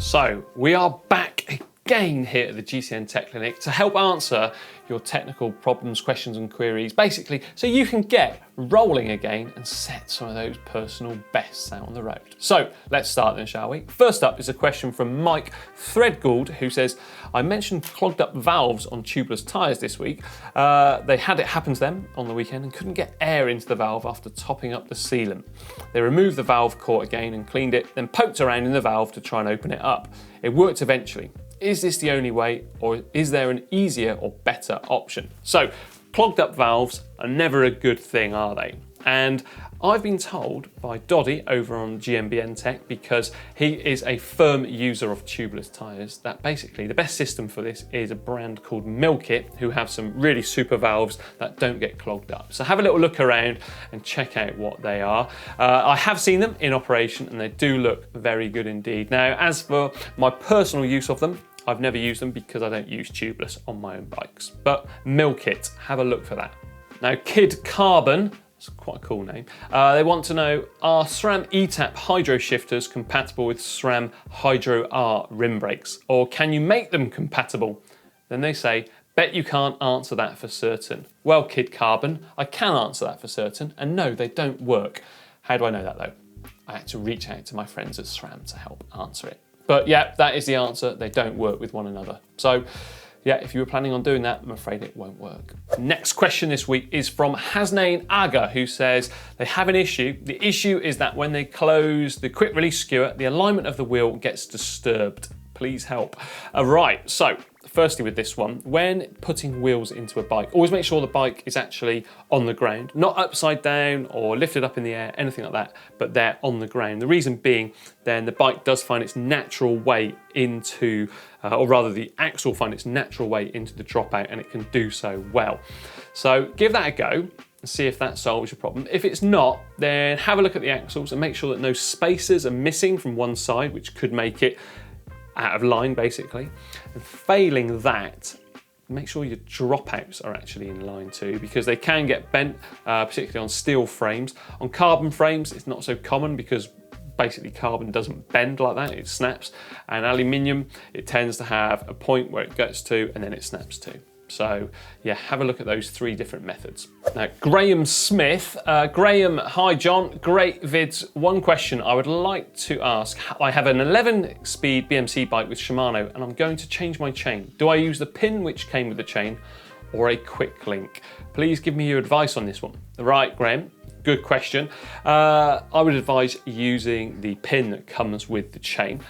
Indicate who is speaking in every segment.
Speaker 1: So we are back again here at the GCN Tech Clinic to help answer your technical problems, questions and queries, basically so you can get rolling again and set some of those personal bests out on the road. So let's start then, shall we? First up is a question from Mike Threadgould, who says, I mentioned clogged up valves on tubeless tyres this week. They had it happen to them on the weekend and couldn't get air into the valve after topping up the sealant. They removed the valve core again and cleaned it, then poked around in the valve to try and open it up. It worked eventually. Is this the only way, or is there an easier or better option? So, clogged up valves are never a good thing, are they? And I've been told by Doddy over on GCN Tech, because he is a firm user of tubeless tyres, that basically the best system for this is a brand called Milkit, who have some really super valves that don't get clogged up. So have a little look around and check out what they are. I have seen them in operation and they do look very good indeed. Now, as for my personal use of them, I've never used them because I don't use tubeless on my own bikes. But Milkit, have a look for that. Now, Kid Carbon, it's quite a cool name. They want to know, are SRAM ETAP hydro shifters compatible with SRAM Hydro R rim brakes? Or can you make them compatible? Then they say, bet you can't answer that for certain. Well, Kid Carbon, I can answer that for certain, and no, they don't work. How do I know that though? I had to reach out to my friends at SRAM to help answer it. But yeah, that is the answer. They don't work with one another. So yeah, if you were planning on doing that, I'm afraid it won't work. Next question this week is from Hasnain Aga, who says they have an issue. The issue is that when they close the quick release skewer, the alignment of the wheel gets disturbed. Please help. Right, so firstly with this one, when putting wheels into a bike, always make sure the bike is actually on the ground, not upside down or lifted up in the air, anything like that, but they're on the ground. The reason being, then the bike does find its natural way into, or rather the axle find its natural way into the dropout, and it can do so well. So give that a go and see if that solves your problem. If it's not, then have a look at the axles and make sure that no spacers are missing from one side, which could make it out of line basically. And failing that, make sure your dropouts are actually in line too, because they can get bent, particularly on steel frames. On carbon frames, it's not so common because basically carbon doesn't bend like that, it snaps. And aluminium, it tends to have a point where it gets to and then it snaps to. So yeah, have a look at those three different methods. Now, Graham Smith. Graham, hi John, great vids. One question I would like to ask. I have an 11-speed BMC bike with Shimano and I'm going to change my chain. Do I use the pin which came with the chain or a quick link? Please give me your advice on this one. Right, Graham, good question. I would advise using the pin that comes with the chain.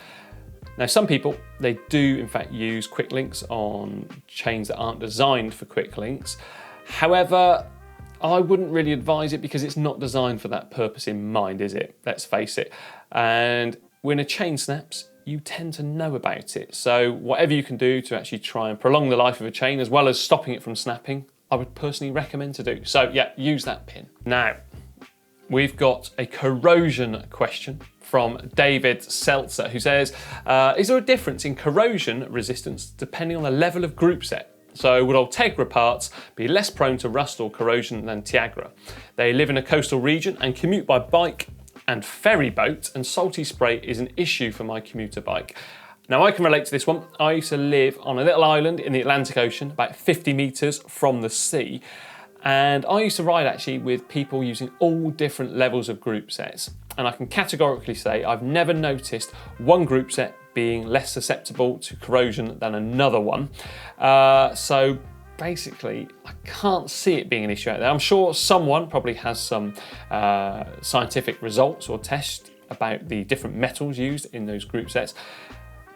Speaker 1: Now, some people, they do in fact use quick links on chains that aren't designed for quick links. However, I wouldn't really advise it because it's not designed for that purpose in mind, is it? Let's face it. And when a chain snaps, you tend to know about it. So whatever you can do to actually try and prolong the life of a chain as well as stopping it from snapping, I would personally recommend to do. So yeah, use that pin. Now, we've got a corrosion question from David Seltzer, who says, is there a difference in corrosion resistance depending on the level of group set? So would Ultegra parts be less prone to rust or corrosion than Tiagra? They live in a coastal region and commute by bike and ferry boat, and salty spray is an issue for my commuter bike. Now I can relate to this one. I used to live on a little island in the Atlantic Ocean, about 50 meters from the sea. And I used to ride actually with people using all different levels of group sets. And I can categorically say I've never noticed one group set being less susceptible to corrosion than another one. So basically, I can't see it being an issue out there. I'm sure someone probably has some scientific results or tests about the different metals used in those group sets.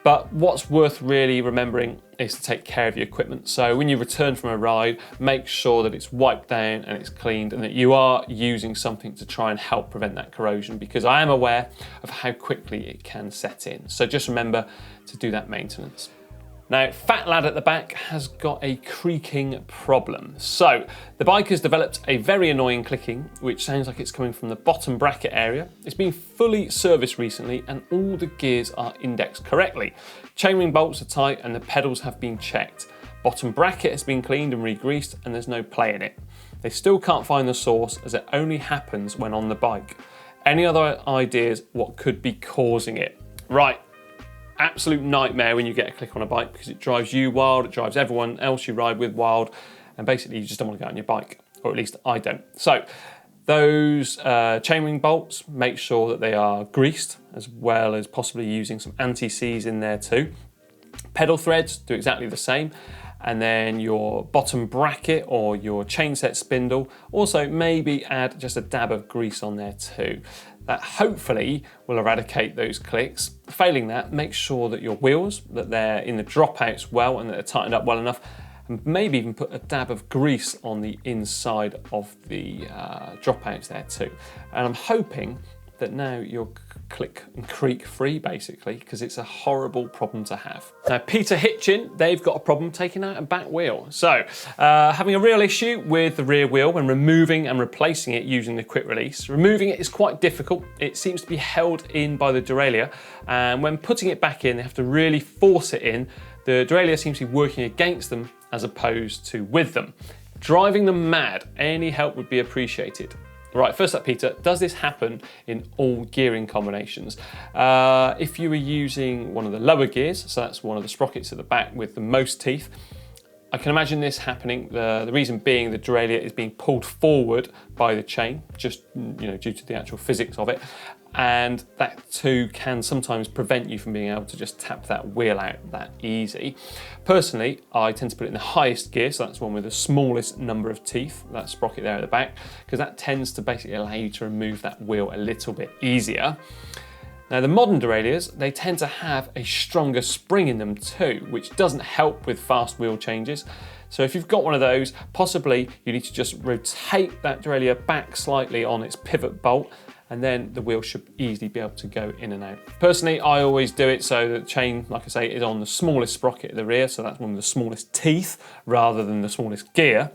Speaker 1: But what's worth really remembering is to take care of your equipment. So when you return from a ride, make sure that it's wiped down and it's cleaned and that you are using something to try and help prevent that corrosion, because I am aware of how quickly it can set in. So just remember to do that maintenance. Now, Fat Lad at the back has got a creaking problem. So the bike has developed a very annoying clicking, which sounds like it's coming from the bottom bracket area. It's been fully serviced recently and all the gears are indexed correctly. Chainring bolts are tight and the pedals have been checked. Bottom bracket has been cleaned and re-greased and there's no play in it. They still can't find the source as it only happens when on the bike. Any other ideas what could be causing it? Right. absolute nightmare when you get a click on a bike because it drives you wild, it drives everyone else you ride with wild, and basically you just don't want to go on your bike, or at least I don't. So those chainring bolts, make sure that they are greased, as well as possibly using some anti-seize in there too. Pedal threads, do exactly the same. And then your bottom bracket or your chain set spindle, also maybe add just a dab of grease on there too. That hopefully will eradicate those clicks. Failing that, make sure that your wheels, that they're in the dropouts well and that they're tightened up well enough, and maybe even put a dab of grease on the inside of the dropouts there too. And I'm hoping that now you're click and creak free basically, because it's a horrible problem to have. Now Peter Hitchin, they've got a problem taking out a back wheel. So having a real issue with the rear wheel when removing and replacing it using the quick release. Removing it is quite difficult. It seems to be held in by the derailleur, and when putting it back in, they have to really force it in. The derailleur seems to be working against them as opposed to with them. Driving them mad. Any help would be appreciated. Right, first up, Peter, does this happen in all gearing combinations? If you were using one of the lower gears, so that's one of the sprockets at the back with the most teeth, I can imagine this happening. The reason being the derailleur is being pulled forward by the chain, just due to the actual physics of it. And that too can sometimes prevent you from being able to just tap that wheel out that easy. Personally, I tend to put it in the highest gear, so that's one with the smallest number of teeth, that sprocket there at the back, because that tends to basically allow you to remove that wheel a little bit easier. Now the modern derailleurs, they tend to have a stronger spring in them too, which doesn't help with fast wheel changes. So if you've got one of those, possibly you need to just rotate that derailleur back slightly on its pivot bolt, and then the wheel should easily be able to go in and out. Personally, I always do it so that the chain, like I say, is on the smallest sprocket at the rear, so that's one of the smallest teeth rather than the smallest gear.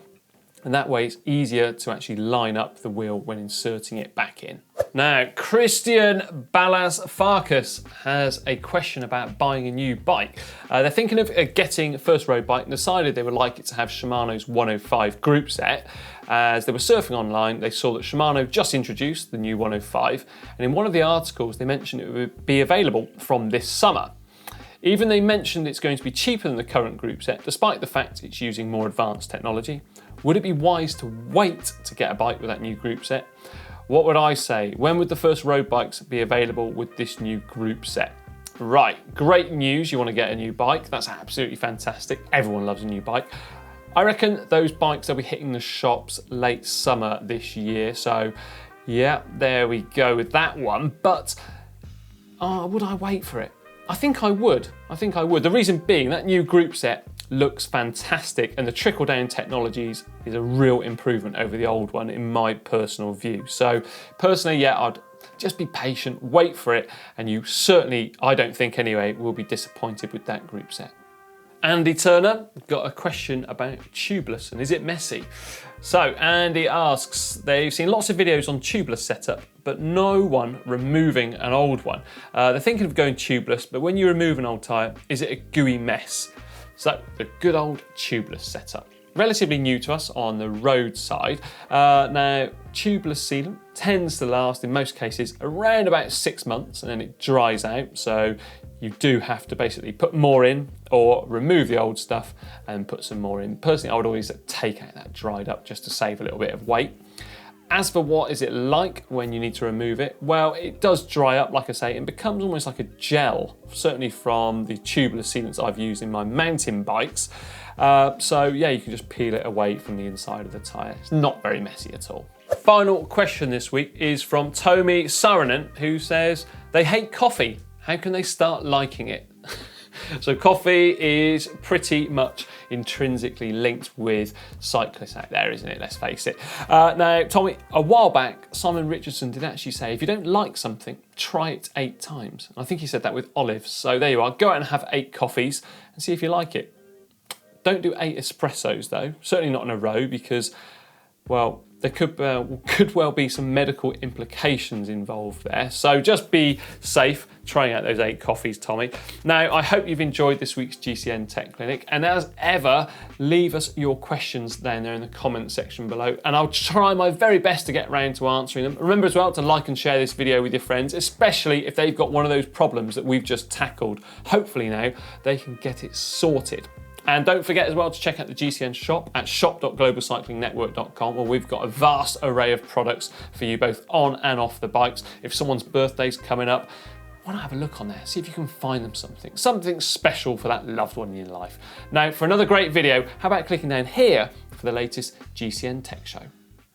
Speaker 1: And that way it's easier to actually line up the wheel when inserting it back in. Now, Christian Ballas Farkas has a question about buying a new bike. They're thinking of getting a first road bike and decided they would like it to have Shimano's 105 group set. As they were surfing online, they saw that Shimano just introduced the new 105, and in one of the articles they mentioned it would be available from this summer. Even they mentioned it's going to be cheaper than the current group set, despite the fact it's using more advanced technology. Would it be wise to wait to get a bike with that new group set? What would I say? When would the first road bikes be available with this new group set? Right, great news, you want to get a new bike. That's absolutely fantastic. Everyone loves a new bike. I reckon those bikes will be hitting the shops late summer this year. So yeah, there we go with that one. But would I wait for it? I think I would. The reason being that new group set looks fantastic, and the trickle-down technologies is a real improvement over the old one in my personal view. So personally, yeah, I'd just be patient, wait for it, and you certainly, I don't think anyway, will be disappointed with that group set. Andy Turner got a question about tubeless and is it messy? So Andy asks, they've seen lots of videos on tubeless setup, but no one removing an old one. They're thinking of going tubeless, but when you remove an old tyre, is it a gooey mess? So the good old tubeless setup. Relatively new to us on the road side. Now, tubeless sealant tends to last in most cases around about 6 months and then it dries out. So you do have to basically put more in or remove the old stuff and put some more in. Personally, I would always take out that dried up just to save a little bit of weight. As for what is it like when you need to remove it, well, it does dry up, like I say, and becomes almost like a gel, certainly from the tubeless sealants I've used in my mountain bikes. So yeah, you can just peel it away from the inside of the tyre. It's not very messy at all. Final question this week is from Tomi Saarinen, who says, they hate coffee. How can they start liking it? So coffee is pretty much intrinsically linked with cyclists out there, isn't it? Let's face it. Now, Tommy, a while back, Simon Richardson did actually say, if you don't like something, try it 8 times. I think he said that with olives. So there you are. Go out and have 8 coffees and see if you like it. Don't do 8 espressos though. Certainly not in a row because, well, there could well be some medical implications involved there. So just be safe trying out those 8 coffees, Tommy. Now, I hope you've enjoyed this week's GCN Tech Clinic, and as ever, leave us your questions down there in the comment section below, and I'll try my very best to get around to answering them. Remember as well to like and share this video with your friends, especially if they've got one of those problems that we've just tackled. Hopefully now they can get it sorted. And don't forget as well to check out the GCN shop at shop.globalcyclingnetwork.com, where we've got a vast array of products for you both on and off the bikes. If someone's birthday's coming up, why not have a look on there, see if you can find them something special for that loved one in your life. Now, for another great video, how about clicking down here for the latest GCN Tech Show.